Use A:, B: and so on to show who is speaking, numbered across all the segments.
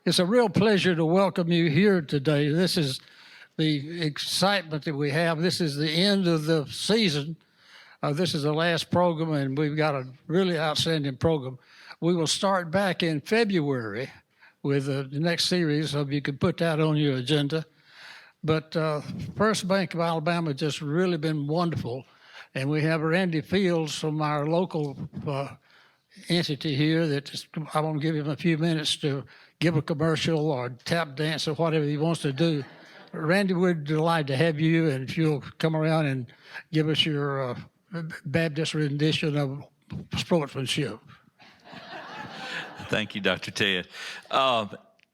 A: It's a real pleasure to welcome you here today. This is the excitement that we have. This is the end of the season. This is the last program, and we've got a really outstanding program. We will start back in February with the next series, so you can put that on your agenda. But First Bank of Alabama has just really been wonderful. And we have Randy Fields from our local entity here that I want to give him a few minutes to give a commercial or tap dance or whatever he wants to do. Randy, we're delighted to have you, and if you'll come around and give us your Baptist rendition of sportsmanship.
B: Thank you, Dr. Ted.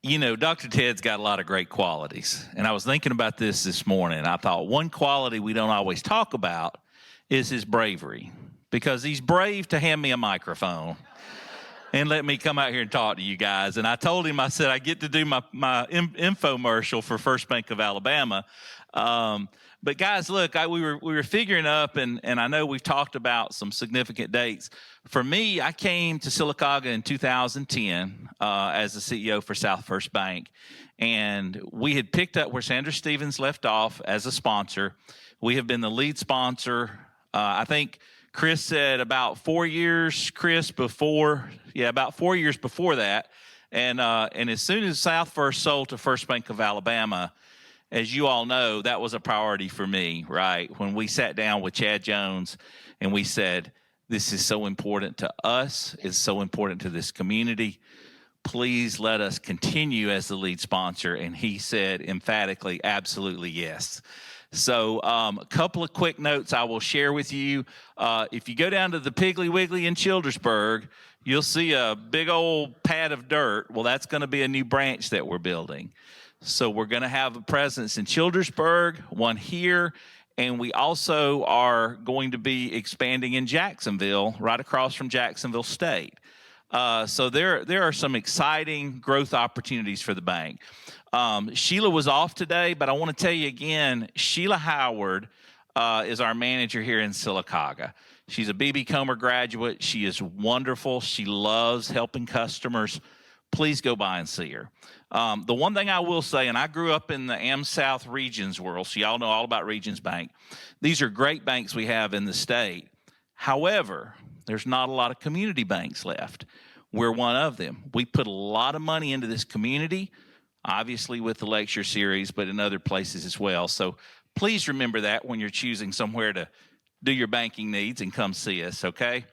B: You know, Dr. Ted's got a lot of great qualities, and I was thinking about this morning. I thought one quality we don't always talk about is his bravery, because he's brave to hand me a microphone and let me come out here and talk to you guys. And I told him, I said, I get to do my infomercial for First Bank of Alabama. But guys, look, we were figuring up, and I know we've talked about some significant dates. For me, I came to Sylacauga in 2010 as the CEO for South First Bank, and we had picked up where Sandra Stevens left off as a sponsor. We have been the lead sponsor. I think Chris said about 4 years, about 4 years before that. And as soon as South First sold to First Bank of Alabama, as you all know, that was a priority for me, right? When we sat down with Chad Jones and we said, this is so important to us, it's so important to this community, please let us continue as the lead sponsor. And he said emphatically, absolutely yes. So a couple of quick notes I will share with you. If you go down to the Piggly Wiggly in Childersburg, you'll see a big old pad of dirt. Well, that's going to be a new branch that we're building. So we're going to have a presence in Childersburg, one here, and we also are going to be expanding in Jacksonville, right across from Jacksonville State. So there are some exciting growth opportunities for the bank. Sheila was off today, but I want to tell you again, Sheila Howard is our manager here in Sylacauga. She's a B.B. Comer graduate. She is wonderful. She loves helping customers. Please go by and see her. The one thing I will say, and I grew up in the AmSouth Regions world, so y'all know all about Regions Bank. These are great banks we have in the state. However, there's not a lot of community banks left. We're one of them. We put a lot of money into this community, obviously with the lecture series, but in other places as well. So please remember that when you're choosing somewhere to do your banking needs, and come see us, okay?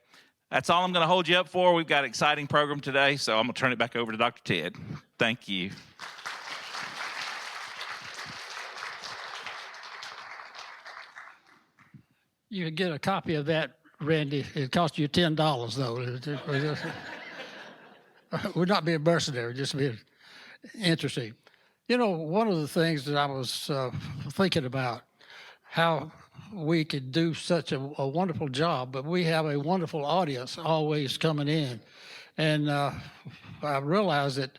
B: That's all I'm going to hold you up for. We've got an exciting program today, so I'm going to turn it back over to Dr. Ted. Thank you.
A: You can get a copy of that, Randy. It costs you $10, though. We're not being mercenary, just being interesting. You know, one of the things that I was thinking about, how we could do such a wonderful job, but we have a wonderful audience always coming in. And I realize that,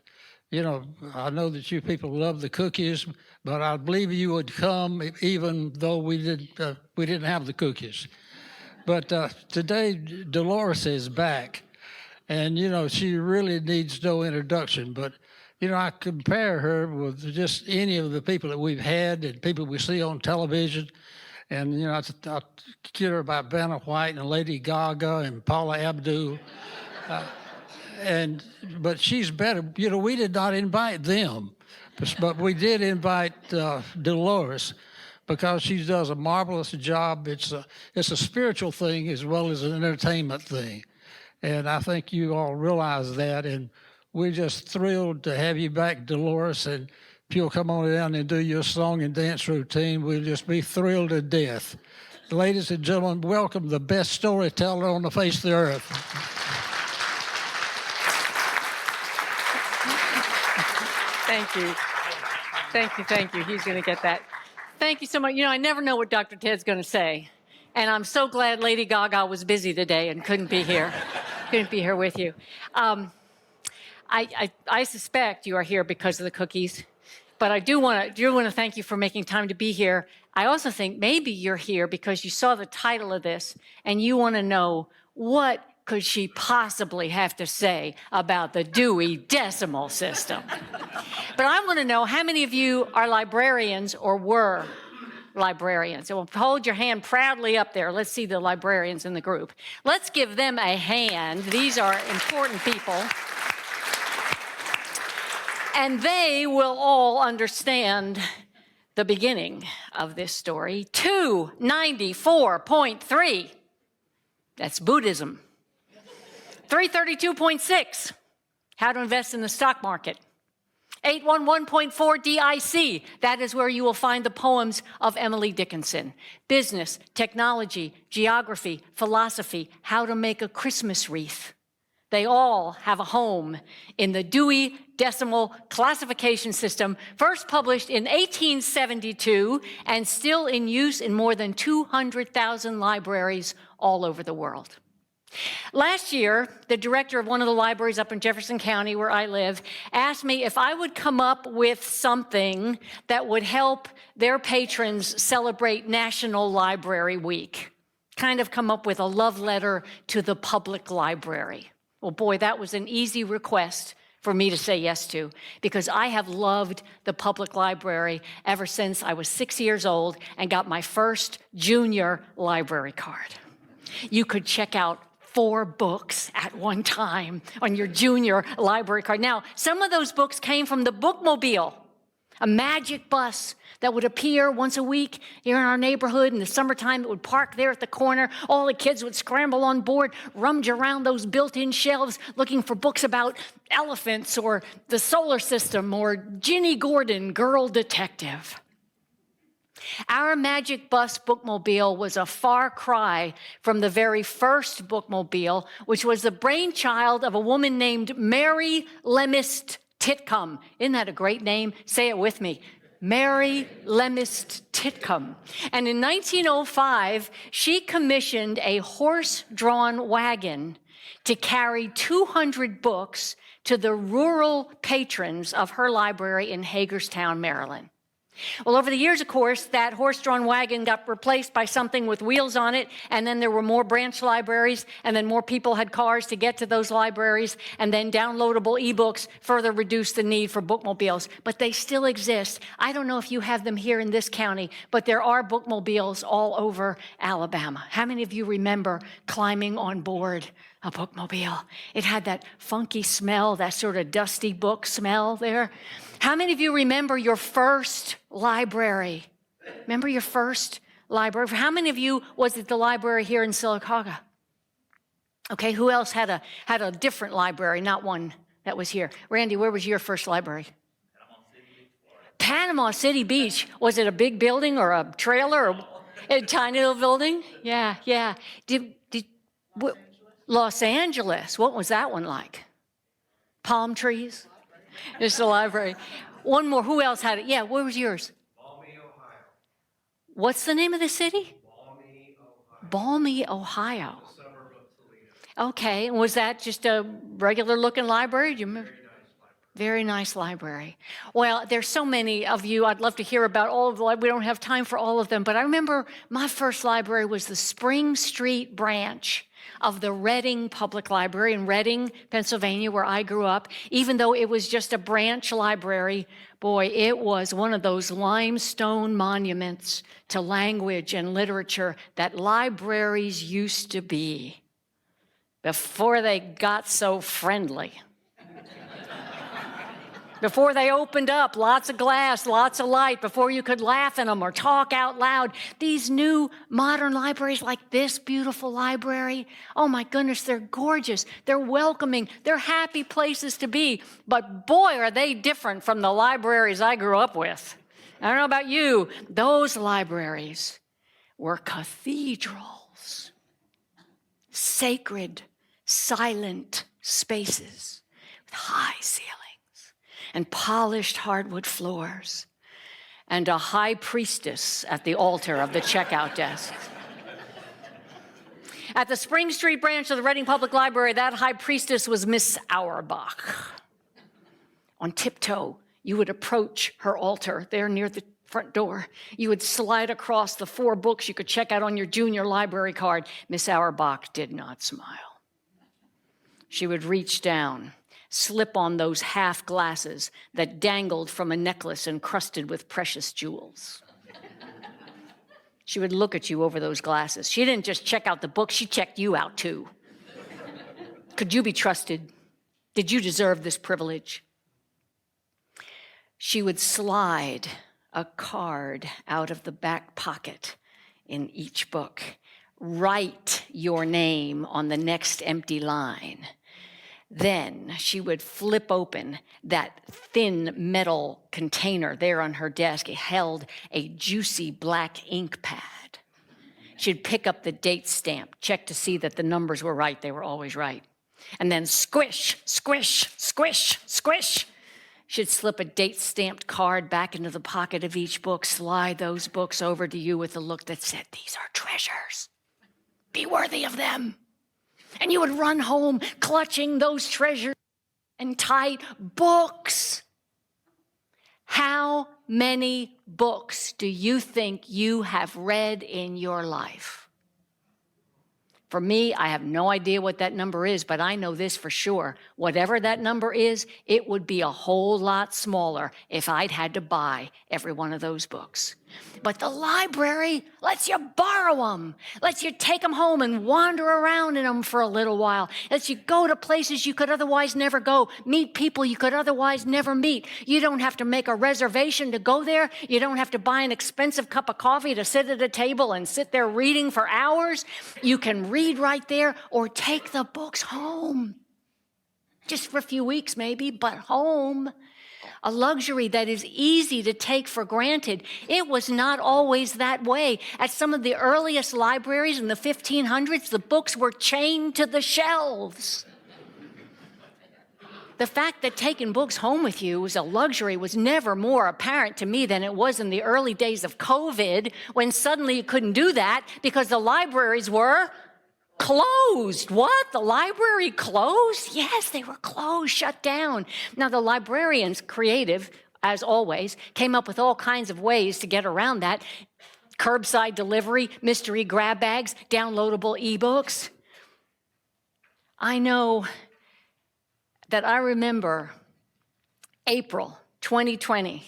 A: you know, I know that you people love the cookies, but I believe you would come even though we didn't have the cookies. But today, Dolores is back, and, you know, she really needs no introduction, but you know, I compare her with just any of the people that we've had and people we see on television. And, you know, I kid her about Vanna White and Lady Gaga and Paula Abdul. But she's better. You know, we did not invite them, but we did invite Dolores, because she does a marvelous job. It's a spiritual thing as well as an entertainment thing. And I think you all realize that. And we're just thrilled to have you back, Dolores, and if you'll come on down and do your song and dance routine, we'll just be thrilled to death. Ladies and gentlemen, welcome the best storyteller on the face of the earth.
C: Thank you. Thank you, thank you. He's going to get that. Thank you so much. You know, I never know what Dr. Ted's going to say, and I'm so glad Lady Gaga was busy today and couldn't be here with you. I suspect you are here because of the cookies, but I do want to thank you for making time to be here. I also think maybe you're here because you saw the title of this and you want to know what could she possibly have to say about the Dewey Decimal System? But I want to know how many of you are librarians or were librarians. So hold your hand proudly up there. Let's see the librarians in the group. Let's give them a hand. These are important people. And they will all understand the beginning of this story. 294.3. That's Buddhism. 332.6. How to invest in the stock market. 811.4 DIC, that is where you will find the poems of Emily Dickinson. Business, technology, geography, philosophy, how to make a Christmas wreath. They all have a home in the Dewey Decimal Classification System, first published in 1872 and still in use in more than 200,000 libraries all over the world. Last year, the director of one of the libraries up in Jefferson County, where I live, asked me if I would come up with something that would help their patrons celebrate National Library Week. Kind of come up with a love letter to the public library. Well, boy, that was an easy request for me to say yes to, because I have loved the public library ever since I was 6 years old and got my first junior library card. You could check out 4 books at one time on your junior library card. Now, some of those books came from the bookmobile, a magic bus that would appear once a week here in our neighborhood. In the summertime, it would park there at the corner. All the kids would scramble on board, rummage around those built-in shelves looking for books about elephants or the solar system or Ginny Gordon, Girl Detective. Our Magic Bus bookmobile was a far cry from the very first bookmobile, which was the brainchild of a woman named Mary Lemist Titcomb. Isn't that a great name? Say it with me. Mary Lemist Titcomb. And in 1905, she commissioned a horse-drawn wagon to carry 200 books to the rural patrons of her library in Hagerstown, Maryland. Well, over the years, of course, that horse-drawn wagon got replaced by something with wheels on it, and then there were more branch libraries, and then more people had cars to get to those libraries, and then downloadable ebooks further reduced the need for bookmobiles. But they still exist. I don't know if you have them here in this county, but there are bookmobiles all over Alabama. How many of you remember climbing on board a bookmobile? It had that funky smell, that sort of dusty book smell there. How many of you remember your first library? Remember your first library? For how many of you was it the library here in Sylacauga? Okay, who else had a different library, not one that was here? Randy, where was your first library? Panama City Beach. Was it a big building or a trailer or a tiny little building? Yeah. Los Angeles. What was that one like? Palm trees? Just a library. One more. Who else had it? Yeah, where was yours?
D: Balmy, Ohio.
C: What's the name of the city?
D: Balmy, Ohio.
C: Balmy, Ohio.
D: The suburb of Toledo.
C: Okay, and was that just a regular-looking library? Do you remember?
D: Very nice library.
C: Very nice library. Well, there's so many of you. I'd love to hear about all of them. We don't have time for all of them, but I remember my first library was the Spring Street branch of the Reading Public Library in Reading, Pennsylvania, where I grew up. Even though it was just a branch library, boy, it was one of those limestone monuments to language and literature that libraries used to be before they got so friendly. Before they opened up, lots of glass, lots of light, before you could laugh in them or talk out loud. These new modern libraries like this beautiful library, oh my goodness, they're gorgeous. They're welcoming. They're happy places to be. But boy, are they different from the libraries I grew up with. I don't know about you. Those libraries were cathedrals, sacred, silent spaces with high ceilings and polished hardwood floors, and a high priestess at the altar of the checkout desk. At the Spring Street branch of the Reading Public Library, that high priestess was Miss Auerbach. On tiptoe, you would approach her altar there near the front door. You would slide across the 4 books you could check out on your junior library card. Miss Auerbach did not smile. she would reach down, slip on those half glasses that dangled from a necklace encrusted with precious jewels. She would look at you over those glasses. She didn't just check out the book, she checked you out too. Could you be trusted? Did you deserve this privilege? She would slide a card out of the back pocket in each book. Write your name on the next empty line. Then she would flip open that thin metal container there on her desk. It held a juicy black ink pad. She'd pick up the date stamp, check to see that the numbers were right. They were always right. And then squish, squish, squish, squish. She'd slip a date-stamped card back into the pocket of each book, slide those books over to you with a look that said, these are treasures. Be worthy of them. And you would run home clutching those treasures and tight books. How many books do you think you have read in your life? For me, I have no idea what that number is, but I know this for sure. Whatever that number is, it would be a whole lot smaller if I'd had to buy every one of those books. But the library lets you borrow them, lets you take them home and wander around in them for a little while, lets you go to places you could otherwise never go, meet people you could otherwise never meet. You don't have to make a reservation to go there. You don't have to buy an expensive cup of coffee to sit at a table and sit there reading for hours. You can read right there or take the books home. Just for a few weeks maybe, but home. A luxury that is easy to take for granted. It was not always that way. At some of the earliest libraries in the 1500s, the books were chained to the shelves. The fact that taking books home with you was a luxury was never more apparent to me than it was in the early days of COVID, when suddenly you couldn't do that because the libraries were closed. What? The library closed? Yes, they were closed, shut down. Now, the librarians, creative, as always, came up with all kinds of ways to get around that. Curbside delivery, mystery grab bags, downloadable ebooks. I know that I remember April 2020,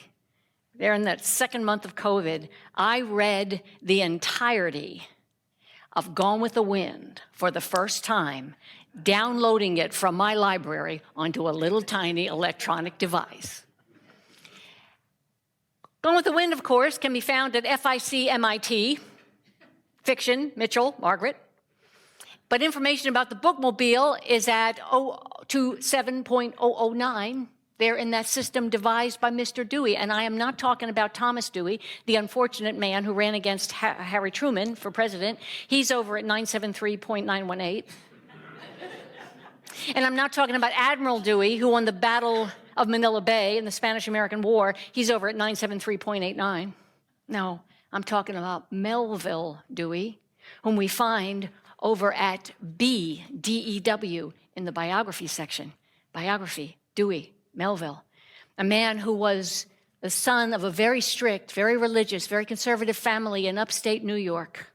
C: there in that second month of COVID, I read the entirety of Gone with the Wind for the first time, downloading it from my library onto a little tiny electronic device. Gone with the Wind, of course, can be found at FIC MIT, fiction, Mitchell, Margaret. But information about the bookmobile is at 027.009. They're in that system devised by Mr. Dewey. And I am not talking about Thomas Dewey, the unfortunate man who ran against Harry Truman for president. He's over at 973.918. And I'm not talking about Admiral Dewey, who won the Battle of Manila Bay in the Spanish-American War. He's over at 973.89. No, I'm talking about Melville Dewey, whom we find over at B, D-E-W, in the biography section. Biography, Dewey. Melville, a man who was the son of a very strict, very religious, very conservative family in upstate New York,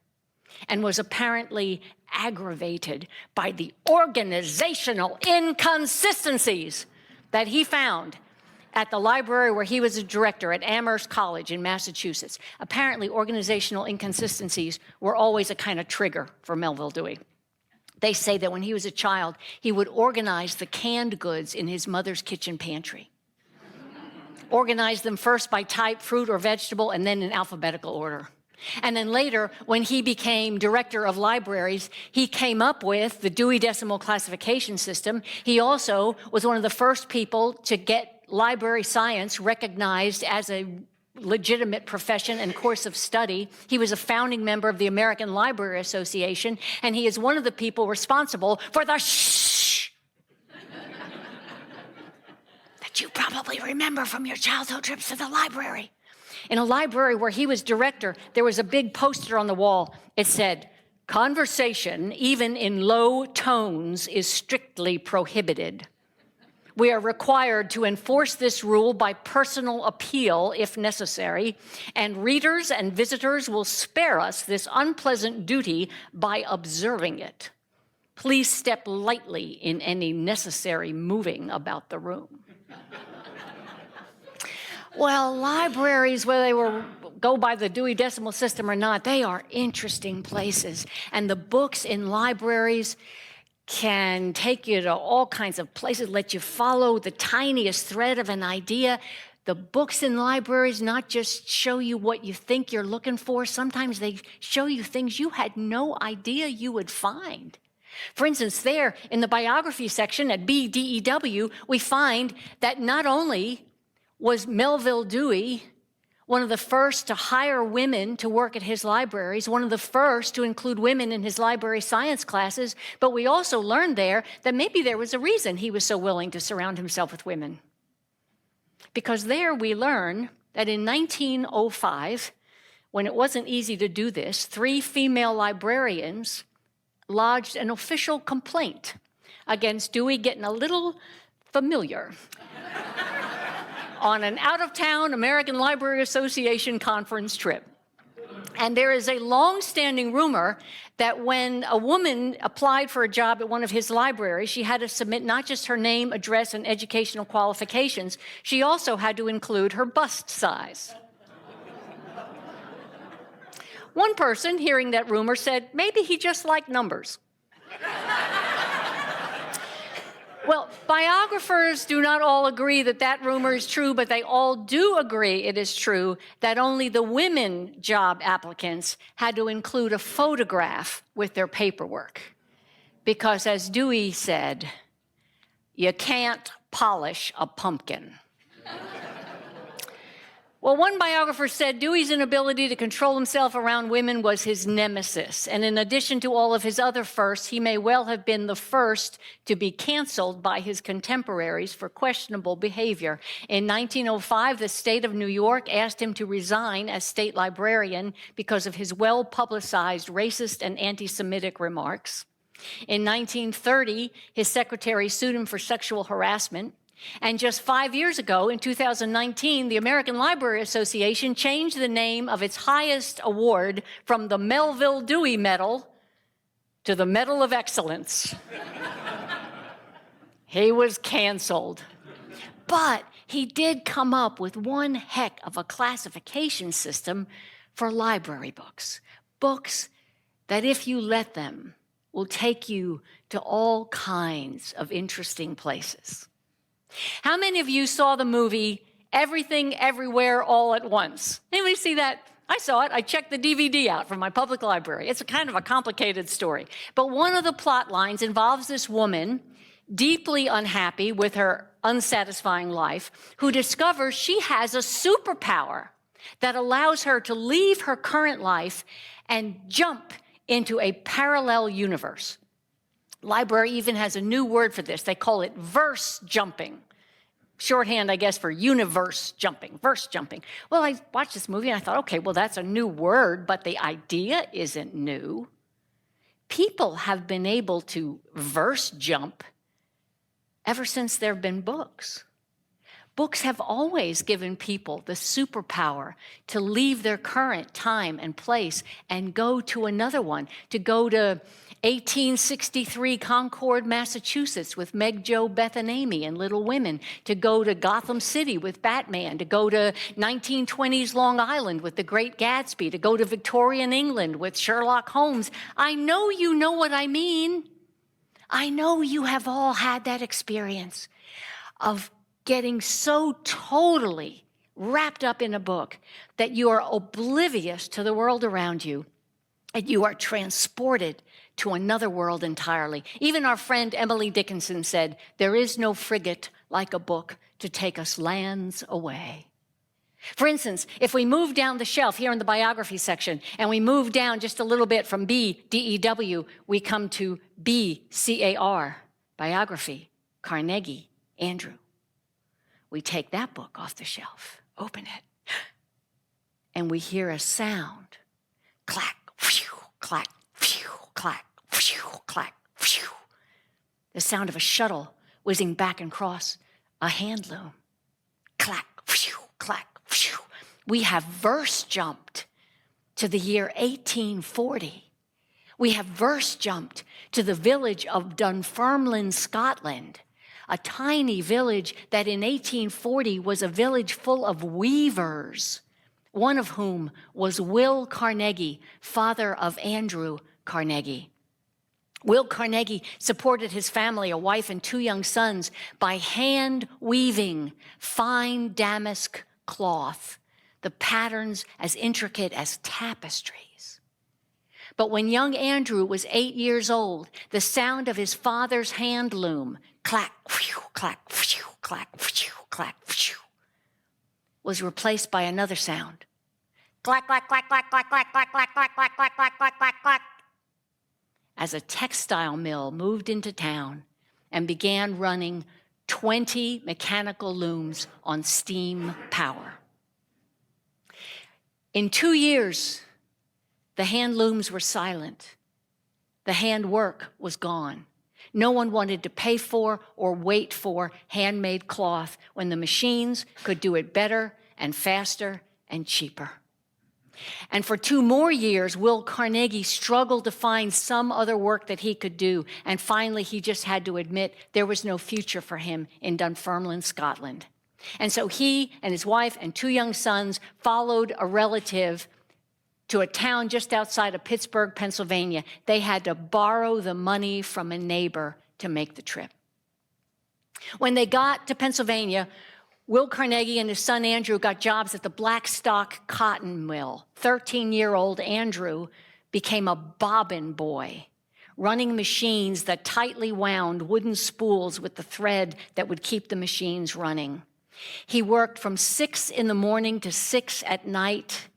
C: and was apparently aggravated by the organizational inconsistencies that he found at the library where he was a director at Amherst College in Massachusetts. Apparently, organizational inconsistencies were always a kind of trigger for Melville Dewey. They say that when he was a child, he would organize the canned goods in his mother's kitchen pantry. Organize them first by type, fruit or vegetable, and then in alphabetical order. And then later, when he became director of libraries, he came up with the Dewey Decimal Classification System. He also was one of the first people to get library science recognized as a legitimate profession and course of study. He was a founding member of the American Library Association, and he is one of the people responsible for the shh that you probably remember from your childhood trips to the library. In a library where he was director, there was a big poster on the wall. It said, "Conversation, even in low tones, is strictly prohibited. We are required to enforce this rule by personal appeal if necessary, and readers and visitors will spare us this unpleasant duty by observing it. Please step lightly in any necessary moving about the room. Well, libraries, whether they go by the Dewey Decimal System or not, they are interesting places. And the books in libraries can take you to all kinds of places, let you follow the tiniest thread of an idea. The books in libraries not just show you what you think you're looking for, sometimes they show you things you had no idea you would find. For instance, there in the biography section at BDEW, we find that not only was Melville Dewey one of the first to hire women to work at his libraries, one of the first to include women in his library science classes, but we also learned there that maybe there was a reason he was so willing to surround himself with women. Because there we learn that in 1905, when it wasn't easy to do this, 3 female librarians lodged an official complaint against Dewey getting a little familiar on an out-of-town American Library Association conference trip. And there is a long-standing rumor that when a woman applied for a job at one of his libraries, she had to submit not just her name, address, and educational qualifications, she also had to include her bust size. One person, hearing that rumor, said, maybe he just liked numbers. Well, biographers do not all agree that that rumor is true, but they all do agree it is true that only the women job applicants had to include a photograph with their paperwork. Because as Dewey said, you can't polish a pumpkin. Well, one biographer said Dewey's inability to control himself around women was his nemesis. And in addition to all of his other firsts, he may well have been the first to be canceled by his contemporaries for questionable behavior. In 1905, the state of New York asked him to resign as state librarian because of his well-publicized racist and anti-Semitic remarks. In 1930, his secretary sued him for sexual harassment. And just 5 years ago, in 2019, the American Library Association changed the name of its highest award from the Melville Dewey Medal to the Medal of Excellence. He was canceled. But he did come up with one heck of a classification system for library books. Books that, if you let them, will take you to all kinds of interesting places. How many of you saw the movie Everything, Everywhere, All at Once? Anybody see that? I saw it. I checked the DVD out from my public library. It's a kind of a complicated story. But one of the plot lines involves this woman, deeply unhappy with her unsatisfying life, who discovers she has a superpower that allows her to leave her current life and jump into a parallel universe. Library even has a new word for this. They call it verse jumping. Shorthand, I guess, for universe jumping, verse jumping. Well, I watched this movie and I thought, okay, well, that's a new word, but the idea isn't new. People have been able to verse jump ever since there have been books. Books have always given people the superpower to leave their current time and place and go to another one, to go to 1863 Concord, Massachusetts with Meg Jo, Beth and Amy and Little Women, to go to Gotham City with Batman, to go to 1920s Long Island with The Great Gatsby, to go to Victorian England with Sherlock Holmes. I know you know what I mean. I know you have all had that experience of getting so totally wrapped up in a book that you are oblivious to the world around you, and you are transported to another world entirely. Even our friend Emily Dickinson said, there is no frigate like a book to take us lands away. For instance, if we move down the shelf here in the biography section, and we move down just a little bit from B, D-E-W, we come to B, C-A-R, biography, Carnegie, Andrew. We take that book off the shelf, open it, and we hear a sound, clack, phew, clack, phew, clack, phew, clack, phew. The sound of a shuttle whizzing back and across a hand loom, clack, phew, clack, phew. We have verse jumped to the year 1840 We have verse jumped to the village of Dunfermline, Scotland, a tiny village that in 1840 was a village full of weavers, one of whom was Will Carnegie, father of Andrew Carnegie. Will Carnegie supported his family, a wife and 2 young sons, by hand weaving fine damask cloth, the patterns as intricate as tapestries. But when young Andrew was 8 years old, the sound of his father's hand loom, clack, whew, clack, whew, clack, whew, clack, whew, was replaced by another sound. Clack, clack, clack, clack, clack, clack, clack, clack, clack, clack, clack, clack, clack, clack, clack. As a textile mill moved into town and began running 20 mechanical looms on steam power. In 2 years, the hand looms were silent. The hand work was gone. No one wanted to pay for or wait for handmade cloth when the machines could do it better and faster and cheaper. And for 2 more years, Will Carnegie struggled to find some other work that he could do. And finally, he just had to admit there was no future for him in Dunfermline, Scotland. And so he and his wife and 2 young sons followed a relative to a town just outside of Pittsburgh, Pennsylvania. They had to borrow the money from a neighbor to make the trip. When they got to Pennsylvania, Will Carnegie and his son Andrew got jobs at the Blackstock Cotton Mill. 13-year-old Andrew became a bobbin boy, running machines that tightly wound wooden spools with the thread that would keep the machines running. He worked from 6 in the morning to 6 at night,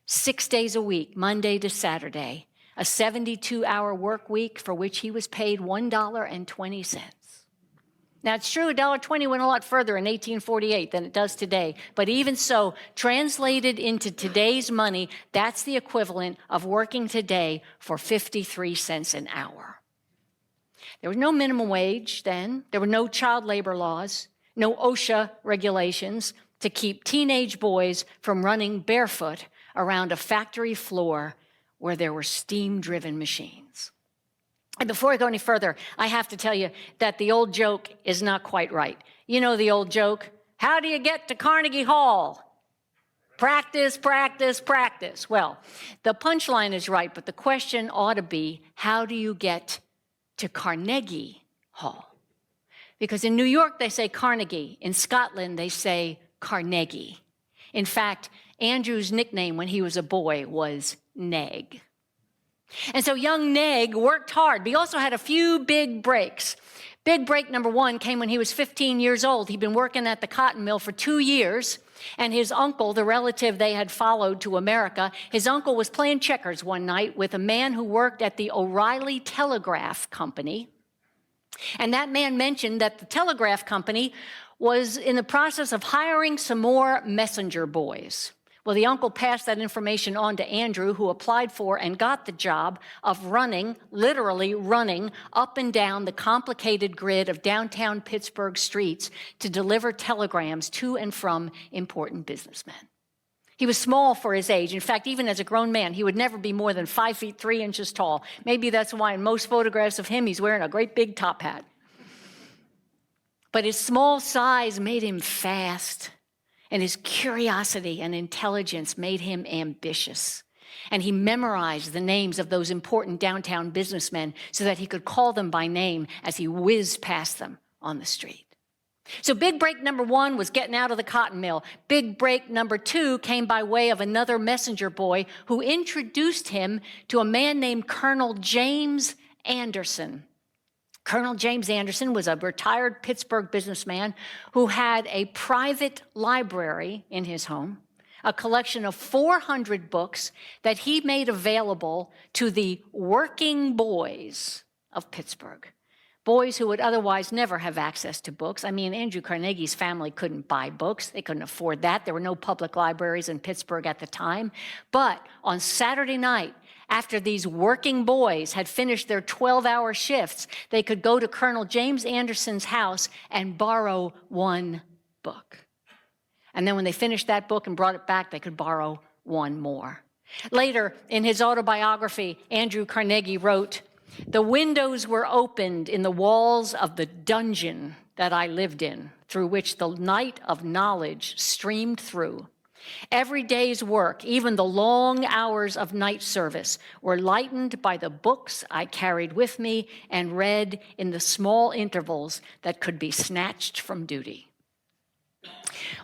C: 6 days a week, Monday to Saturday, a 72-hour work week for which he was paid $1.20. Now, it's true $1.20 went a lot further in 1848 than it does today, but even so, translated into today's money, that's the equivalent of working today for 53 cents an hour. There was no minimum wage then. There were no child labor laws, no OSHA regulations to keep teenage boys from running barefoot around a factory floor where there were steam-driven machines. And before I go any further, I have to tell you that the old joke is not quite right. You know the old joke, how do you get to Carnegie Hall? Practice, practice, practice. Well, the punchline is right, but the question ought to be, how do you get to Carnegie Hall? Because in New York, they say Carnegie. In Scotland, they say Carnegie. In fact, Andrew's nickname when he was a boy was Neg. And so young Neg worked hard, but he also had a few big breaks. Big break number 1 came when he was 15 years old. He'd been working at the cotton mill for 2 years, and his uncle, the relative they had followed to America, his uncle was playing checkers one night with a man who worked at the O'Reilly Telegraph Company. And that man mentioned that the telegraph company was in the process of hiring some more messenger boys. Well, the uncle passed that information on to Andrew, who applied for and got the job of running, literally running, up and down the complicated grid of downtown Pittsburgh streets to deliver telegrams to and from important businessmen. He was small for his age. In fact, even as a grown man, he would never be more than 5 feet 3 inches tall. Maybe that's why in most photographs of him, he's wearing a great big top hat. But his small size made him fast. And his curiosity and intelligence made him ambitious. And he memorized the names of those important downtown businessmen so that he could call them by name as he whizzed past them on the street. So big break number 1 was getting out of the cotton mill. Big break number 2 came by way of another messenger boy who introduced him to a man named Colonel James Anderson. Colonel James Anderson was a retired Pittsburgh businessman who had a private library in his home, a collection of 400 books that he made available to the working boys of Pittsburgh, boys who would otherwise never have access to books. I mean, Andrew Carnegie's family couldn't buy books. They couldn't afford that. There were no public libraries in Pittsburgh at the time. But on Saturday night, after these working boys had finished their 12-hour shifts, they could go to Colonel James Anderson's house and borrow 1 book. And then when they finished that book and brought it back, they could borrow 1 more. Later, in his autobiography, Andrew Carnegie wrote, "The windows were opened in the walls of the dungeon that I lived in, through which the night of knowledge streamed through. Every day's work, even the long hours of night service, were lightened by the books I carried with me and read in the small intervals that could be snatched from duty."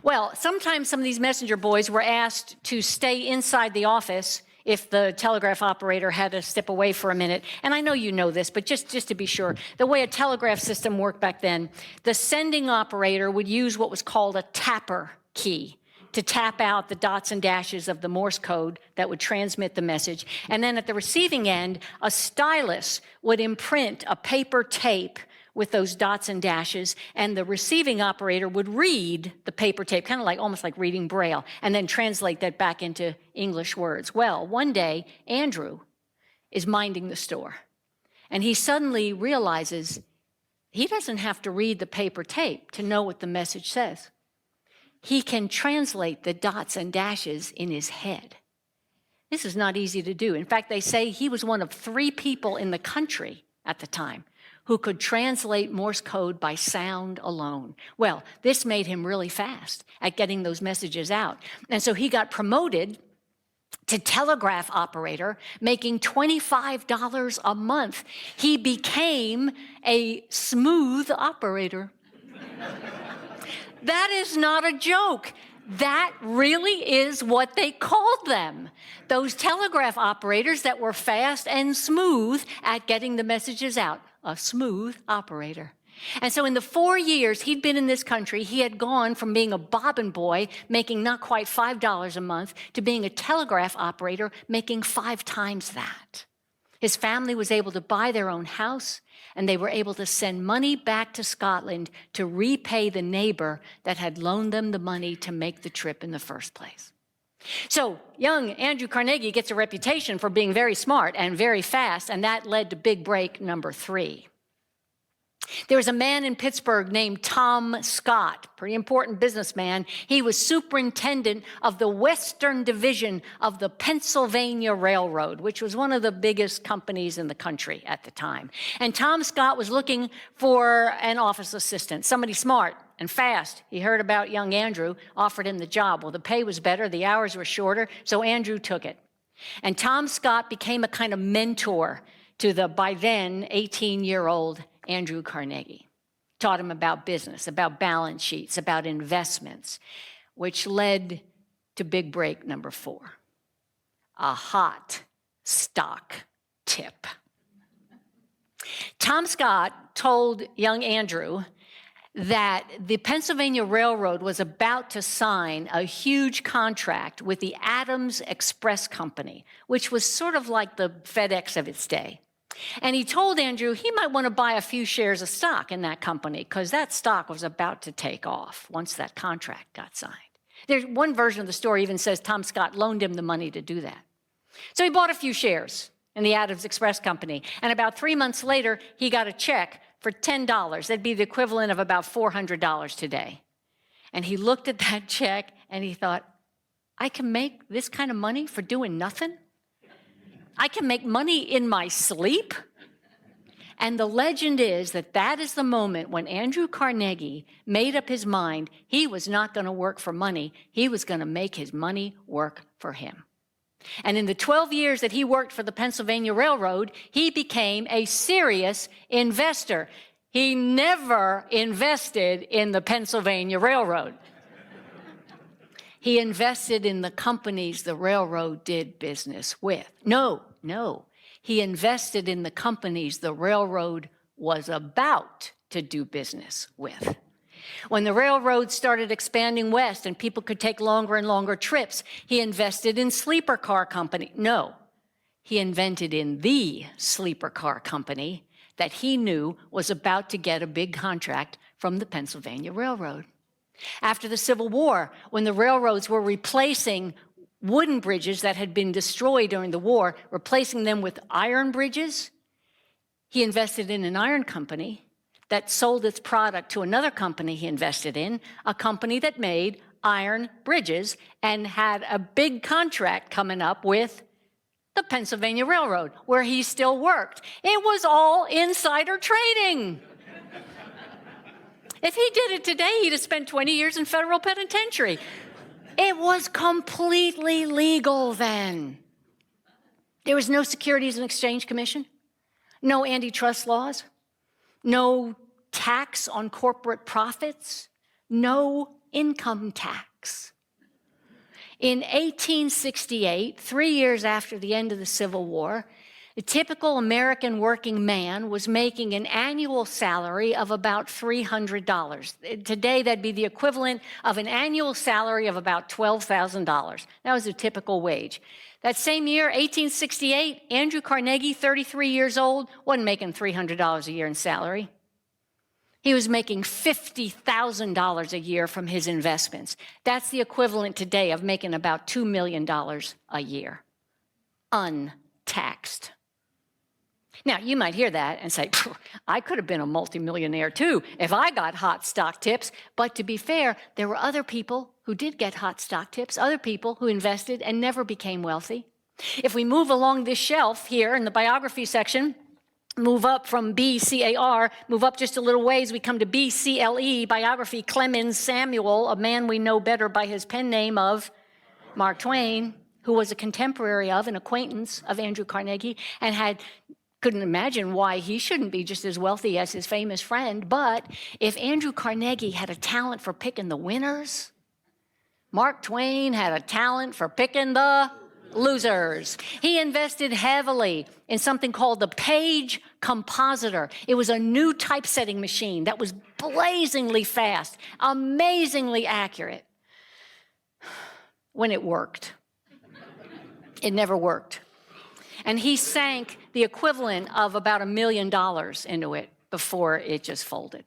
C: Well, sometimes some of these messenger boys were asked to stay inside the office if the telegraph operator had to step away for a minute. And I know you know this, but just to be sure, the way a telegraph system worked back then, the sending operator would use what was called a tapper key to tap out the dots and dashes of the Morse code that would transmit the message. And then at the receiving end, a stylus would imprint a paper tape with those dots and dashes, and the receiving operator would read the paper tape, kind of like almost like reading Braille, and then translate that back into English words. Well, one day, Andrew is minding the store, and he suddenly realizes he doesn't have to read the paper tape to know what the message says. He can translate the dots and dashes in his head. This is not easy to do. In fact, they say he was one of 3 people in the country at the time who could translate Morse code by sound alone. Well, this made him really fast at getting those messages out. And so he got promoted to telegraph operator, making $25 a month. He became a smooth operator. That is not a joke. That really is what they called them. Those telegraph operators that were fast and smooth at getting the messages out. A smooth operator. And so in the 4 years he'd been in this country, he had gone from being a bobbin boy, making not quite $5 a month, to being a telegraph operator, making 5 times that. His family was able to buy their own house, and they were able to send money back to Scotland to repay the neighbor that had loaned them the money to make the trip in the first place. So young Andrew Carnegie gets a reputation for being very smart and very fast, and that led to big break number 3. There was a man in Pittsburgh named Tom Scott, pretty important businessman. He was superintendent of the Western Division of the Pennsylvania Railroad, which was one of the biggest companies in the country at the time. And Tom Scott was looking for an office assistant, somebody smart and fast. He heard about young Andrew, offered him the job. Well, the pay was better, the hours were shorter, so Andrew took it. And Tom Scott became a kind of mentor to the, by then, 18-year-old Andrew Carnegie. Taught him about business, about balance sheets, about investments, which led to big break number 4, a hot stock tip. Tom Scott told young Andrew that the Pennsylvania Railroad was about to sign a huge contract with the Adams Express Company, which was sort of like the FedEx of its day. And he told Andrew he might want to buy a few shares of stock in that company because that stock was about to take off once that contract got signed. There's one version of the story even says Tom Scott loaned him the money to do that. So he bought a few shares in the Adams Express Company. And about 3 months later, he got a check for $10. That'd be the equivalent of about $400 today. And he looked at that check and he thought, I can make this kind of money for doing nothing? I can make money in my sleep? And the legend is that that is the moment when Andrew Carnegie made up his mind he was not going to work for money. He was going to make his money work for him. And in the 12 years that he worked for the Pennsylvania Railroad, he became a serious investor. He never invested in the Pennsylvania Railroad. He invested in the companies the railroad did business with. No. He invested in the companies the railroad was about to do business with. When the railroad started expanding west and people could take longer and longer trips, he invested in sleeper car company. No, he invented in the sleeper car company that he knew was about to get a big contract from the Pennsylvania Railroad. After the Civil War, when the railroads were replacing wooden bridges that had been destroyed during the war, replacing them with iron bridges, he invested in an iron company that sold its product to another company he invested in, a company that made iron bridges and had a big contract coming up with the Pennsylvania Railroad, where he still worked. It was all insider trading. If he did it today, he'd have spent 20 years in federal penitentiary. It was completely legal then. There was no Securities and Exchange Commission, no antitrust laws, no tax on corporate profits, no income tax. In 1868, 3 years after the end of the Civil War, a typical American working man was making an annual salary of about $300. Today, that'd be the equivalent of an annual salary of about $12,000. That was a typical wage. That same year, 1868, Andrew Carnegie, 33 years old, wasn't making $300 a year in salary. He was making $50,000 a year from his investments. That's the equivalent today of making about $2 million a year, untaxed. Now, you might hear that and say, I could have been a multimillionaire too if I got hot stock tips. But to be fair, there were other people who did get hot stock tips, other people who invested and never became wealthy. If we move along this shelf here in the biography section, move up from BCAR, move up just a little ways, we come to BCLE, biography, Clemens Samuel, a man we know better by his pen name of Mark Twain, who was a contemporary of, an acquaintance of Andrew Carnegie, and couldn't imagine why he shouldn't be just as wealthy as his famous friend. But if Andrew Carnegie had a talent for picking the winners, Mark Twain had a talent for picking the losers. He invested heavily in something called the Page Compositor. It was a new typesetting machine that was blazingly fast, amazingly accurate when it worked. It never worked. And he sank the equivalent of about $1 million into it before it just folded.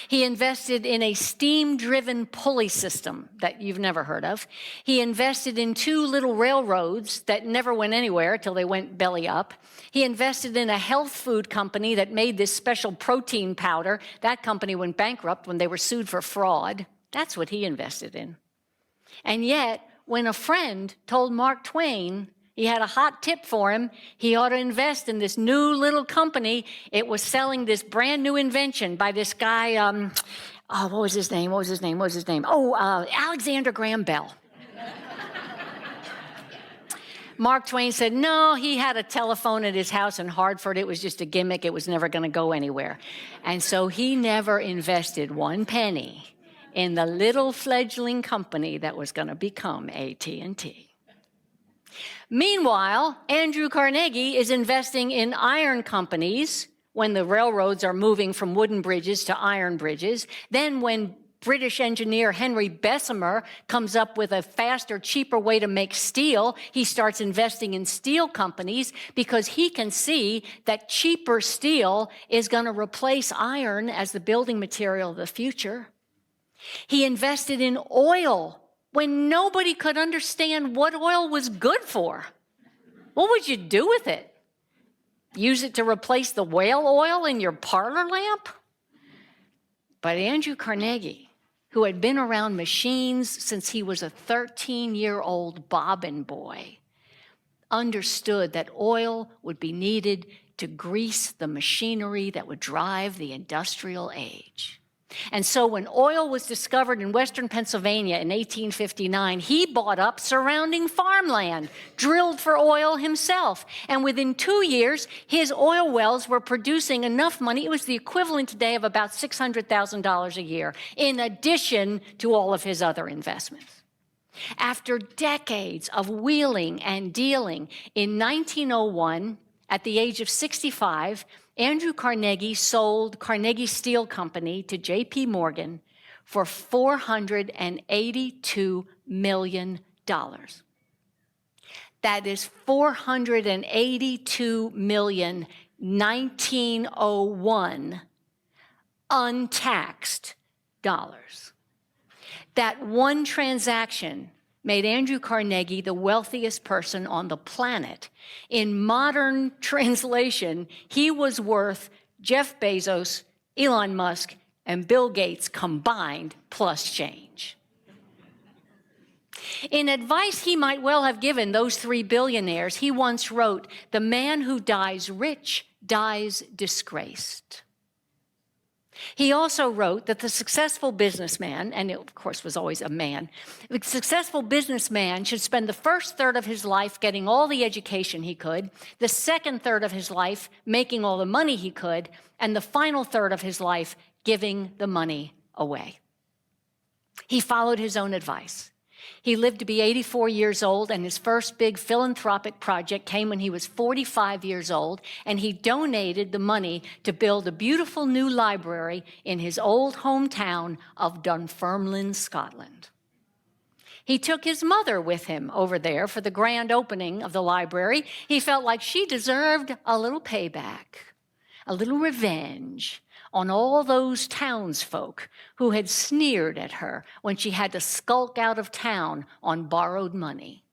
C: He invested in a steam-driven pulley system that you've never heard of. He invested in 2 little railroads that never went anywhere till they went belly up. He invested in a health food company that made this special protein powder. That company went bankrupt when they were sued for fraud. That's what he invested in. And yet, when a friend told Mark Twain he had a hot tip for him, he ought to invest in this new little company. It was selling this brand new invention by this guy, what was his name? Alexander Graham Bell. Mark Twain said, no, he had a telephone at his house in Hartford. It was just a gimmick. It was never going to go anywhere. And so he never invested 1 penny in the little fledgling company that was going to become AT&T. Meanwhile, Andrew Carnegie is investing in iron companies when the railroads are moving from wooden bridges to iron bridges. Then when British engineer Henry Bessemer comes up with a faster, cheaper way to make steel, he starts investing in steel companies because he can see that cheaper steel is going to replace iron as the building material of the future. He invested in oil when nobody could understand what oil was good for. What would you do with it? Use it to replace the whale oil in your parlor lamp? But Andrew Carnegie, who had been around machines since he was a 13-year-old bobbin boy, understood that oil would be needed to grease the machinery that would drive the industrial age. And so when oil was discovered in western Pennsylvania in 1859, he bought up surrounding farmland, drilled for oil himself. And within 2 years, his oil wells were producing enough money. It was the equivalent today of about $600,000 a year, in addition to all of his other investments. After decades of wheeling and dealing, in 1901, at the age of 65, Andrew Carnegie sold Carnegie Steel Company to J.P. Morgan for $482 million. That is $482 million, 1901 untaxed dollars. That one transaction made Andrew Carnegie the wealthiest person on the planet. In modern translation, he was worth Jeff Bezos, Elon Musk, and Bill Gates combined plus change. In advice he might well have given those three billionaires, he once wrote, "The man who dies rich dies disgraced." He also wrote that the successful businessman, and it of course was always a man, the successful businessman should spend the first third of his life getting all the education he could, the second third of his life making all the money he could, and the final third of his life giving the money away. He followed his own advice. He lived to be 84 years old, and his first big philanthropic project came when he was 45 years old, and he donated the money to build a beautiful new library in his old hometown of Dunfermline, Scotland. He took his mother with him over there for the grand opening of the library. He felt like she deserved a little payback, a little revenge on all those townsfolk who had sneered at her when she had to skulk out of town on borrowed money.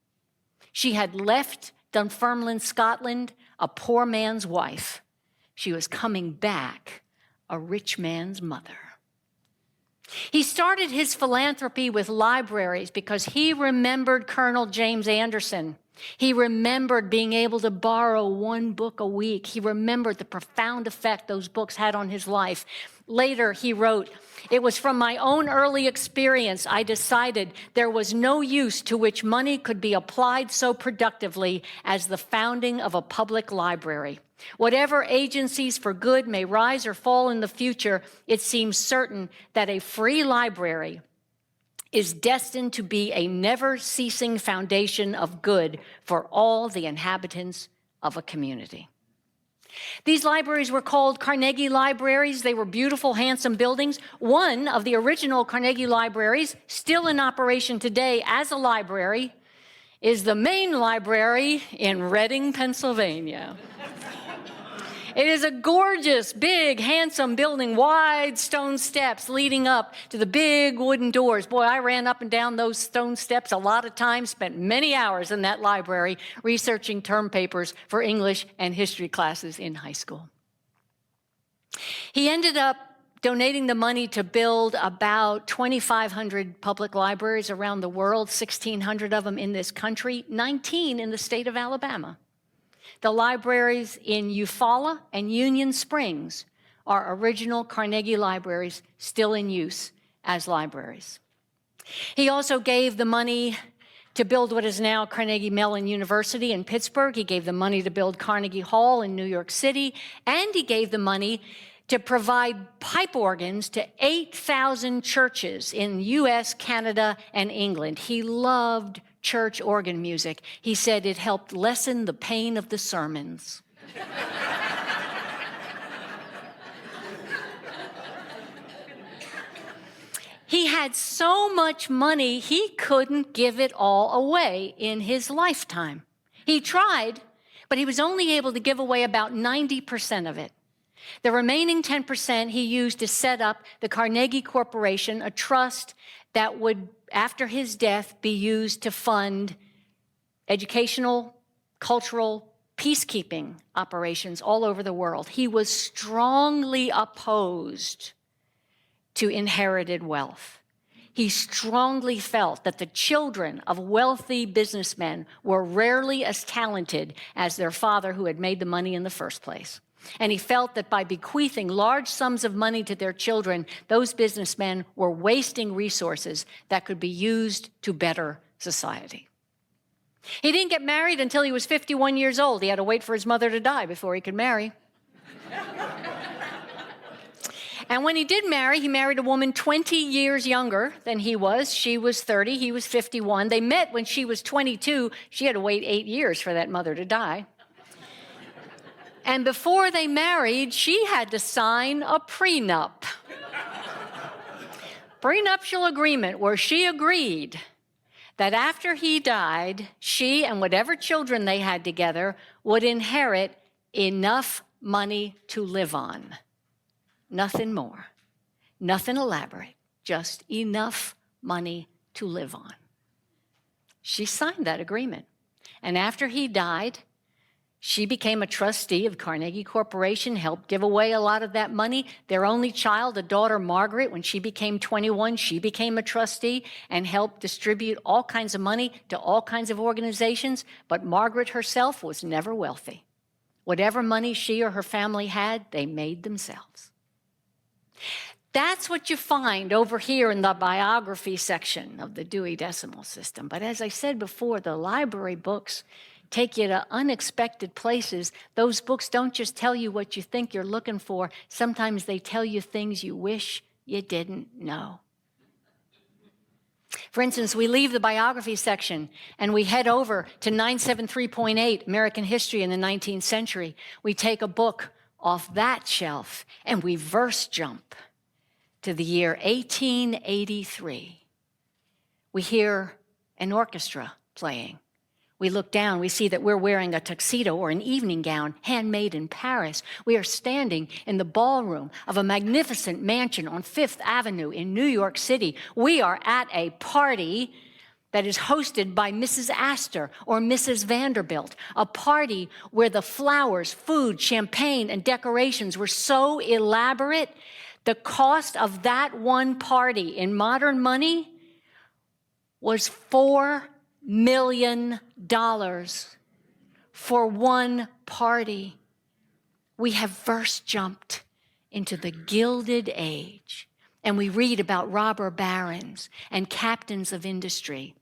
C: She had left Dunfermline, Scotland, a poor man's wife. She was coming back, a rich man's mother. He started his philanthropy with libraries because he remembered Colonel James Anderson. He remembered being able to borrow one book a week. He remembered the profound effect those books had on his life. Later, he wrote, "It was from my own early experience I decided there was no use to which money could be applied so productively as the founding of a public library. Whatever agencies for good may rise or fall in the future, it seems certain that a free library is destined to be a never-ceasing foundation of good for all the inhabitants of a community." These libraries were called Carnegie Libraries. They were beautiful, handsome buildings. One of the original Carnegie Libraries, still in operation today as a library, is the main library in Reading, Pennsylvania. It is a gorgeous, big, handsome building, wide stone steps leading up to the big wooden doors. Boy, I ran up and down those stone steps a lot of times, spent many hours in that library researching term papers for English and history classes in high school. He ended up donating the money to build about 2,500 public libraries around the world, 1,600 of them in this country, 19 in the state of Alabama. The libraries in Eufaula and Union Springs are original Carnegie libraries still in use as libraries. He also gave the money to build what is now Carnegie Mellon University in Pittsburgh. He gave the money to build Carnegie Hall in New York City, and he gave the money to provide pipe organs to 8,000 churches in US, Canada, and England. He loved church organ music. He said it helped lessen the pain of the sermons. He had so much money, he couldn't give it all away in his lifetime. He tried, but he was only able to give away about 90% of it. The remaining 10% he used to set up the Carnegie Corporation, a trust that would, after his death, be used to fund educational, cultural, peacekeeping operations all over the world. He was strongly opposed to inherited wealth. He strongly felt that the children of wealthy businessmen were rarely as talented as their father who had made the money in the first place. And he felt that by bequeathing large sums of money to their children, those businessmen were wasting resources that could be used to better society. He didn't get married until he was 51 years old. He had to wait for his mother to die before he could marry. And when he did marry, he married a woman 20 years younger than he was. She was 30, he was 51. They met when she was 22. She had to wait 8 years for that mother to die. And before they married, she had to sign a prenup. Prenuptial agreement where she agreed that after he died, she and whatever children they had together would inherit enough money to live on. Nothing more, nothing elaborate, just enough money to live on. She signed that agreement. And after he died, She became a trustee of Carnegie Corporation, helped give away a lot of that money. Their only child, a daughter, Margaret, when she became 21, she became a trustee and helped distribute all kinds of money to all kinds of organizations. But Margaret herself was never wealthy. Whatever money she or her family had, they made themselves. That's what you find over here in the biography section of the Dewey Decimal System. But as I said before, the library books take you to unexpected places. Those books don't just tell you what you think you're looking for. Sometimes they tell you things you wish you didn't know. For instance, we leave the biography section and we head over to 973.8, American History in the 19th Century. We take a book off that shelf and we verse jump to the year 1883. We hear an orchestra playing. We look down, we see that we're wearing a tuxedo or an evening gown handmade in Paris. We are standing in the ballroom of a magnificent mansion on Fifth Avenue in New York City. We are at a party that is hosted by Mrs. Astor or Mrs. Vanderbilt, a party where the flowers, food, champagne, and decorations were so elaborate. The cost of that one party in modern money was $4 million for one party. We have verse jumped into the Gilded Age, and we read about robber barons and captains of industry.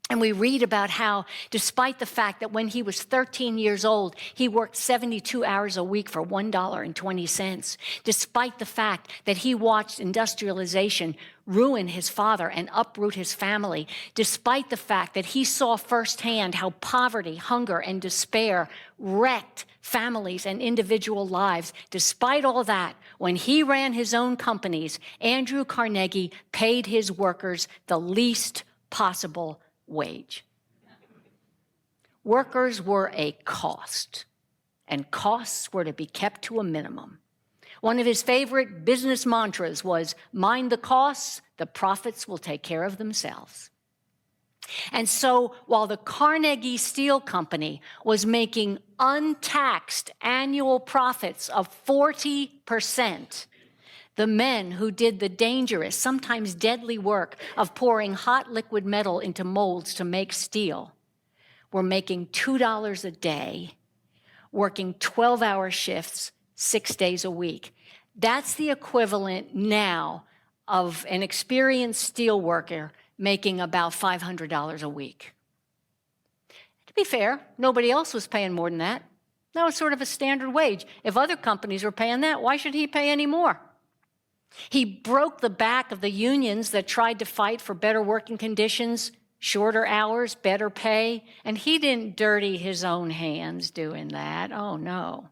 C: And we read about how, despite the fact that when he was 13 years old, he worked 72 hours a week for $1.20, despite the fact that he watched industrialization ruin his father and uproot his family, despite the fact that he saw firsthand how poverty, hunger, and despair wrecked families and individual lives. Despite all that, when he ran his own companies, Andrew Carnegie paid his workers the least possible wage. Workers were a cost, and costs were to be kept to a minimum. One of his favorite business mantras was, mind the costs, the profits will take care of themselves. And so while the Carnegie Steel Company was making untaxed annual profits of 40%, the men who did the dangerous, sometimes deadly work of pouring hot liquid metal into molds to make steel were making $2 a day, working 12-hour shifts 6 days a week. That's the equivalent now of an experienced steel worker making about $500 a week. To be fair, nobody else was paying more than that. That was sort of a standard wage. If other companies were paying that, why should he pay any more? He broke the back of the unions that tried to fight for better working conditions, shorter hours, better pay, and he didn't dirty his own hands doing that. Oh, no.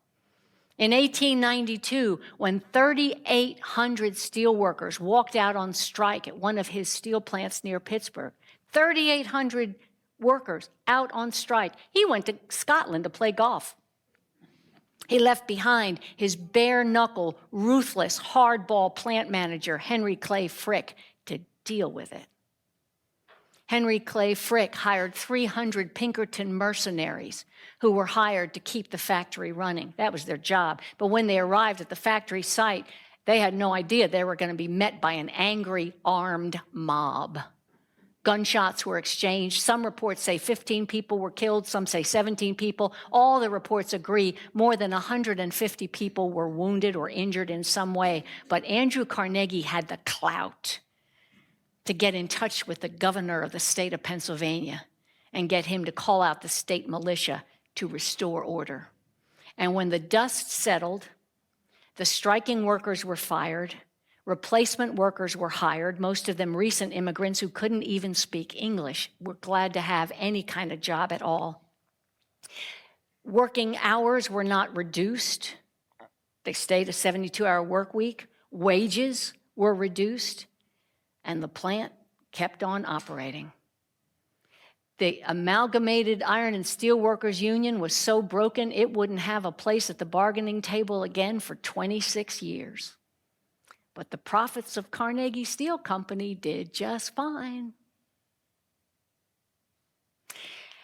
C: In 1892, when 3,800 steelworkers walked out on strike at one of his steel plants near Pittsburgh, 3,800 workers out on strike, he went to Scotland to play golf. He left behind his bare-knuckle, ruthless, hardball plant manager, Henry Clay Frick, to deal with it. Henry Clay Frick hired 300 Pinkerton mercenaries who were hired to keep the factory running. That was their job. But when they arrived at the factory site, they had no idea they were going to be met by an angry, armed mob. Gunshots were exchanged. Some reports say 15 people were killed. Some say 17 people. All the reports agree more than 150 people were wounded or injured in some way. But Andrew Carnegie had the clout to get in touch with the governor of the state of Pennsylvania and get him to call out the state militia to restore order. And when the dust settled, the striking workers were fired. Replacement workers were hired, most of them recent immigrants who couldn't even speak English, were glad to have any kind of job at all. Working hours were not reduced. They stayed a 72-hour work week. Wages were reduced, and the plant kept on operating. The Amalgamated Iron and Steel Workers Union was so broken it wouldn't have a place at the bargaining table again for 26 years. But the profits of Carnegie Steel Company did just fine.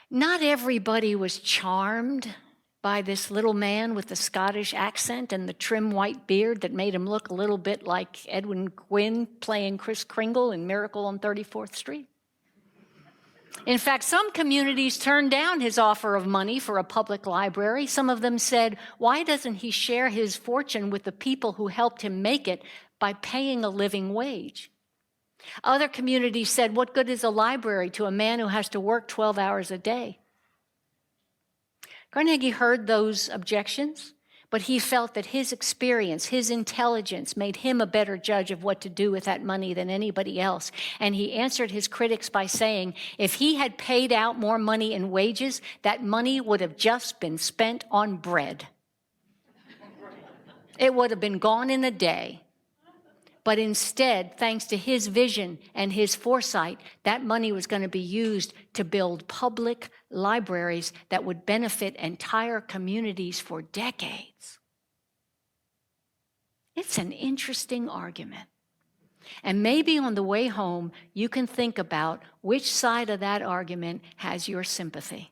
C: Not everybody was charmed by this little man with the Scottish accent and the trim white beard that made him look a little bit like Edwin Gwynn playing Kris Kringle in Miracle on 34th Street. In fact, some communities turned down his offer of money for a public library. Some of them said, why doesn't he share his fortune with the people who helped him make it by paying a living wage? Other communities said, what good is a library to a man who has to work 12 hours a day? Carnegie heard those objections, but he felt that his experience, his intelligence made him a better judge of what to do with that money than anybody else. And he answered his critics by saying, if he had paid out more money in wages, that money would have just been spent on bread. It would have been gone in a day. But instead, thanks to his vision and his foresight, that money was going to be used to build public libraries that would benefit entire communities for decades. It's an interesting argument. And maybe on the way home, you can think about which side of that argument has your sympathy.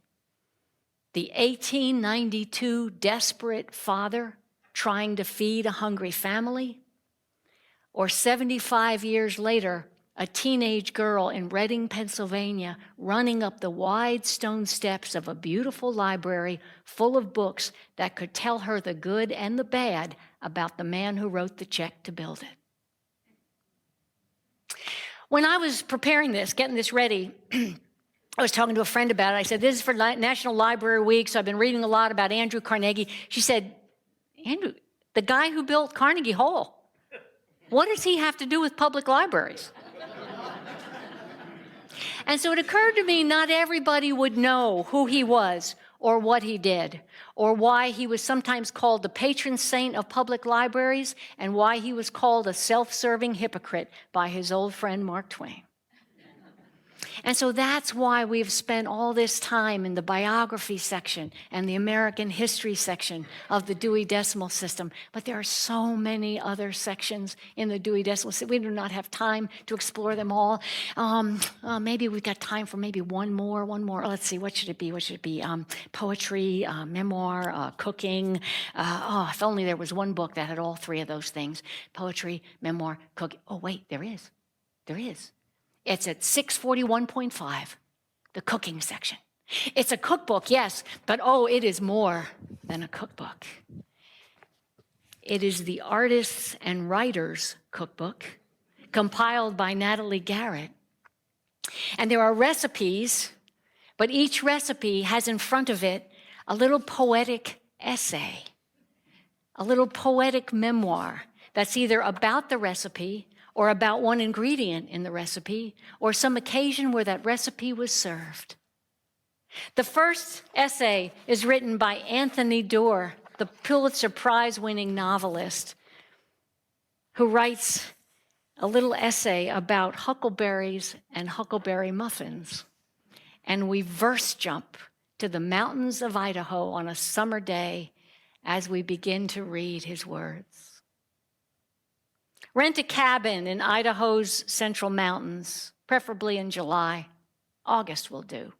C: The 1892 desperate father trying to feed a hungry family, or 75 years later, a teenage girl in Reading, Pennsylvania, running up the wide stone steps of a beautiful library full of books that could tell her the good and the bad about the man who wrote the check to build it. When I was preparing this, getting this ready, I was talking to a friend about it. I said, this is for National Library Week, so I've been reading a lot about Andrew Carnegie. She said, Andrew, the guy who built Carnegie Hall, what does he have to do with public libraries? And so it occurred to me not everybody would know who he was or what he did or why he was sometimes called the patron saint of public libraries and why he was called a self-serving hypocrite by his old friend Mark Twain. And so that's why we've spent all this time in the biography section and the American history section of the Dewey Decimal System. But there are so many other sections in the Dewey Decimal System. We do not have time to explore them all. Maybe we've got time for maybe one more. Let's see, what should it be? Poetry, memoir, cooking. If only there was one book that had all three of those things. Poetry, memoir, cooking. Oh, wait, there is. It's at 641.5, the cooking section. It's a cookbook, yes, but it is more than a cookbook. It is the Artists and Writers Cookbook, compiled by Natalie Garrett. And there are recipes, but each recipe has in front of it a little poetic essay, a little poetic memoir that's either about the recipe or about one ingredient in the recipe, or some occasion where that recipe was served. The first essay is written by Anthony Doerr, the Pulitzer Prize-winning novelist, who writes a little essay about huckleberries and huckleberry muffins. And we verse jump to the mountains of Idaho on a summer day as we begin to read his words. Rent a cabin in Idaho's central mountains, preferably in July. August will do.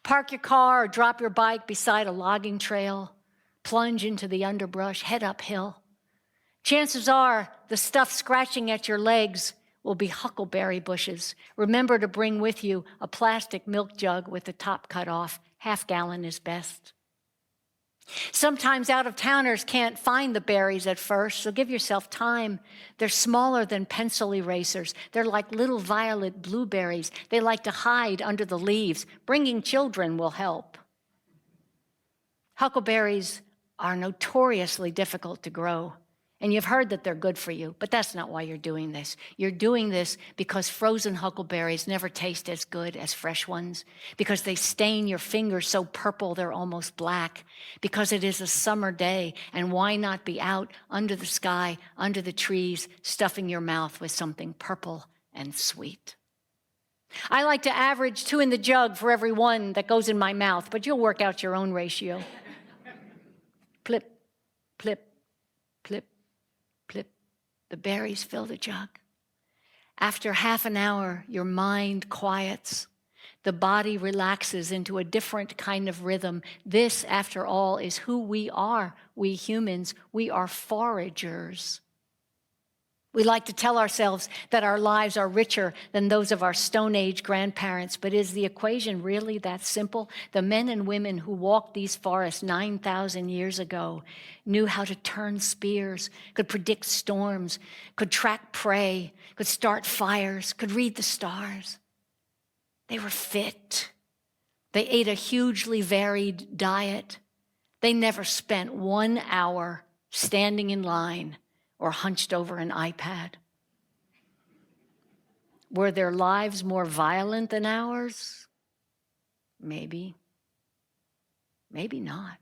C: Park your car or drop your bike beside a logging trail. Plunge into the underbrush, head uphill. Chances are the stuff scratching at your legs will be huckleberry bushes. Remember to bring with you a plastic milk jug with the top cut off. Half-gallon is best. Sometimes out-of-towners can't find the berries at first, so give yourself time. They're smaller than pencil erasers. They're like little violet blueberries. They like to hide under the leaves. Bringing children will help. Huckleberries are notoriously difficult to grow, and you've heard that they're good for you, but that's not why you're doing this. You're doing this because frozen huckleberries never taste as good as fresh ones, because they stain your fingers so purple they're almost black, because it is a summer day, and why not be out under the sky, under the trees, stuffing your mouth with something purple and sweet. I like to average 2 in the jug for every 1 that goes in my mouth, but you'll work out your own ratio. Plip, plip, plip. Plip, the berries fill the jug. After half an hour, your mind quiets. The body relaxes into a different kind of rhythm. This, after all, is who we are, we humans. We are foragers. We like to tell ourselves that our lives are richer than those of our Stone Age grandparents, but is the equation really that simple? The men and women who walked these forests 9,000 years ago knew how to turn spears, could predict storms, could track prey, could start fires, could read the stars. They were fit. They ate a hugely varied diet. They never spent 1 hour standing in line or hunched over an iPad. Were their lives more violent than ours? Maybe. Maybe not.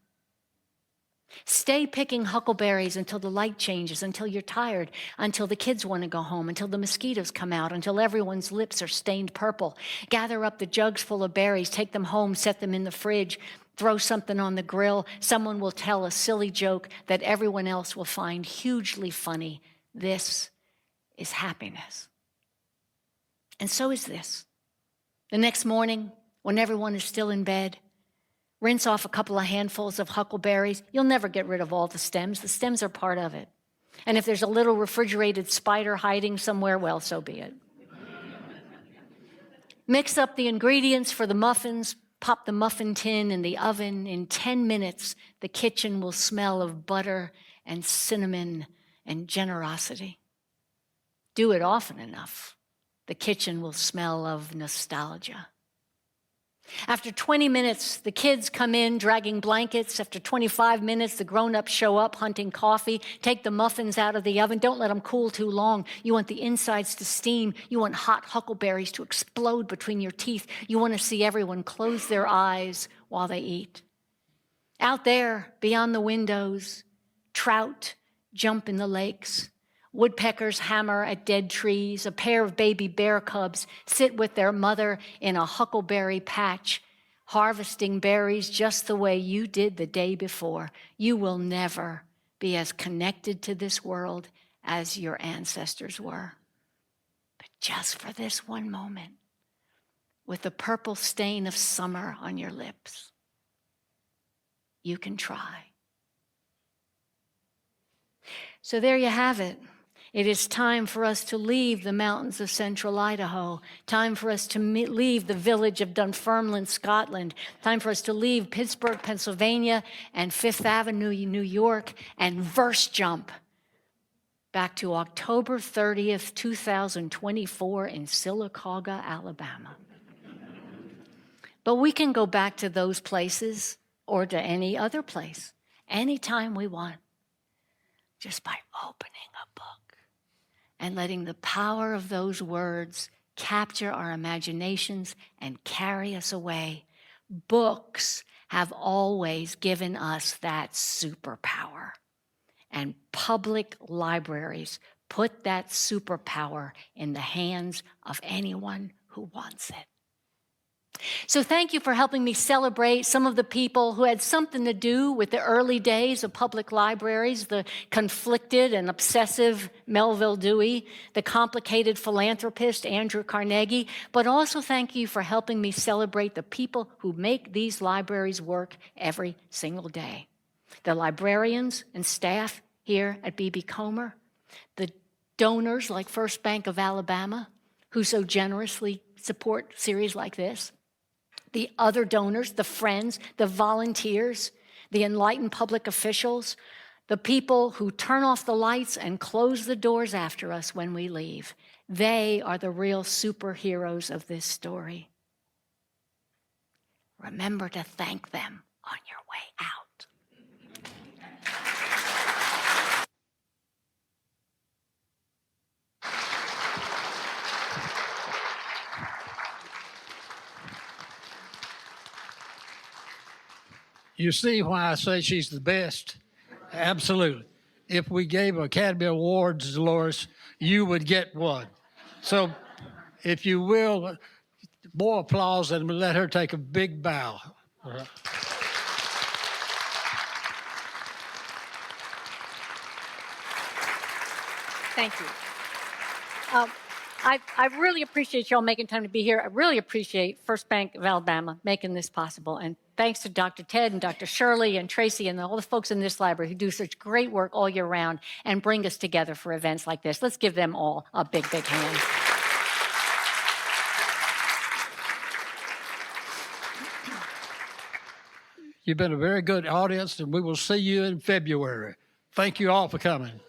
C: Stay picking huckleberries until the light changes, until you're tired, until the kids want to go home, until the mosquitoes come out, until everyone's lips are stained purple. Gather up the jugs full of berries, take them home, set them in the fridge, throw something on the grill. Someone will tell a silly joke that everyone else will find hugely funny. This is happiness. And so is this. The next morning, when everyone is still in bed, rinse off a couple of handfuls of huckleberries. You'll never get rid of all the stems. The stems are part of it. And if there's a little refrigerated spider hiding somewhere, well, so be it. Mix up the ingredients for the muffins, pop the muffin tin in the oven. In 10 minutes, the kitchen will smell of butter and cinnamon and generosity. Do it often enough, the kitchen will smell of nostalgia. After 20 minutes, the kids come in dragging blankets. After 25 minutes, the grown-ups show up hunting coffee. Take the muffins out of the oven. Don't let them cool too long. You want the insides to steam. You want hot huckleberries to explode between your teeth. You want to see everyone close their eyes while they eat. Out there, beyond the windows, trout jump in the lakes. Woodpeckers hammer at dead trees. A pair of baby bear cubs sit with their mother in a huckleberry patch, harvesting berries just the way you did the day before. You will never be as connected to this world as your ancestors were. But just for this one moment, with the purple stain of summer on your lips, you can try. So there you have it. It is time for us to leave the mountains of central Idaho, time for us to leave the village of Dunfermline, Scotland, time for us to leave Pittsburgh, Pennsylvania, and Fifth Avenue, New York, and verse jump back to October 30th, 2024 in Sylacauga, Alabama. But we can go back to those places or to any other place anytime we want, just by opening a book and letting the power of those words capture our imaginations and carry us away. Books have always given us that superpower, and public libraries put that superpower in the hands of anyone who wants it. So thank you for helping me celebrate some of the people who had something to do with the early days of public libraries, the conflicted and obsessive Melville Dewey, the complicated philanthropist Andrew Carnegie, but also thank you for helping me celebrate the people who make these libraries work every single day. The librarians and staff here at B.B. Comer, the donors like First Bank of Alabama, who so generously support series like this, the other donors, the friends, the volunteers, the enlightened public officials, the people who turn off the lights and close the doors after us when we leave. They are the real superheroes of this story. Remember to thank them on your way out.
A: You see why I say she's the best? Absolutely. If we gave Academy Awards, Dolores, you would get one. So, if you will, more applause and let her take a big bow. All right.
C: Thank you. I really appreciate y'all making time to be here. I really appreciate First Bank of Alabama making this possible. And thanks to Dr. Ted and Dr. Shirley and Tracy and all the folks in this library who do such great work all year round and bring us together for events like this. Let's give them all a big, big hand.
A: You've been a very good audience, and we will see you in February. Thank you all for coming.